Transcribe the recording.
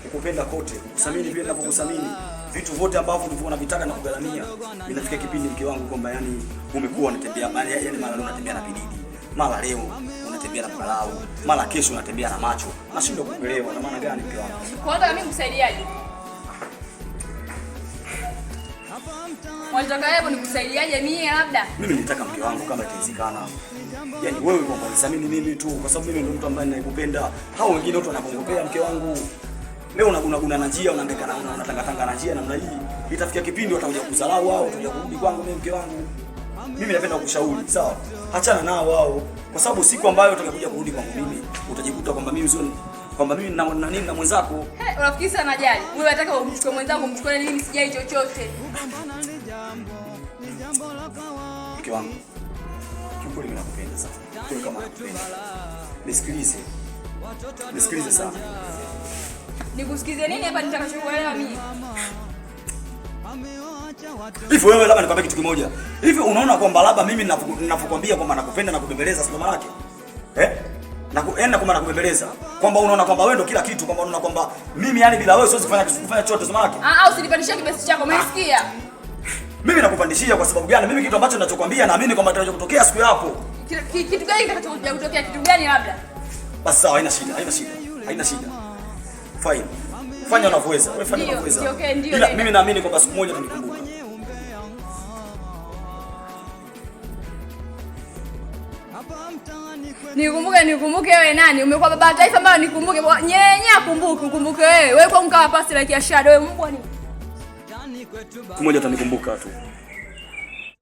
kukupenda kote, kukusamini vile ninavyokusamini, vitu vyote ambavyo ulivyokuwa unavitaka na kugharamia. Inafika kipindi mke wangu kwamba yani umekuwa unatembea yani mara leo unatembea na bidii, mara leo unatembea na mgalau, mara kesho unatembea na macho. Nashindwa kukuelewa na maana gani mke wangu. Kwanza mimi nikusaidiaje? Unataka hapo nikusaidiaje mimi labda? Mimi nitaka mke wangu kama ikiwezekana. Yaani wewe kwamba unisamini mimi tu kwa sababu mimi ndio mtu ambaye ninayekupenda. Hao wengine wote wanakongopea mke wangu. Leo una na njia unahangaika na unatanga na njia namna hii. Itafikia kipindi watakuja kudharau wao, watakuja kurudi kwangu mimi mke wangu. Mimi napenda kukushauri, sawa? Achana nao wao kwa sababu siku ambayo utakuja kurudi kwangu mimi utajikuta kwamba mimi sio kwamba mimi na nini na mwenzako. Unafikiri sana najali? Wewe unataka umchukue mwenzako, umchukue nini? Sijai chochote. Mke wangu. Kiukweli mimi nakupenda sana. Kwa kama nakupenda. Nisikilize. Nisikilize sana. Nikusikize nini hapa nitakachokuelewa mimi? Hivi wewe labda nikwambie kitu kimoja. Hivi unaona kwamba labda mimi ninapokuambia kwamba nakupenda na kubembeleza sio maana yake? Na kwamba nakubembeleza. Kwamba unaona kwamba wewe ndio kila kitu, kwamba unaona kwamba mimi yani bila wewe siwezi kufanya chochote sio maana yake? Usinipandishie kibesi chako, umesikia? Mimi nakupandishia kwa sababu gani? Mimi kitu ambacho ninachokuambia naamini kwamba kitakacho kutokea siku hapo. Kitu gani kitakachokuja kutokea? Kitu gani labda? Basi sawa, haina shida, haina shida. Haina shida. Fine. Fanya unavyoweza. Wewe fanya unavyoweza. Ila mimi naamini kwamba siku moja utanikumbuka. Nikumbuke wewe nani? Umekuwa baba taifa ambaye nikumbuke. Nyenya kumbuke wewe. Wewe kwa mkawa pasi la kiashada wewe mbwa nini? Siku moja utanikumbuka tu.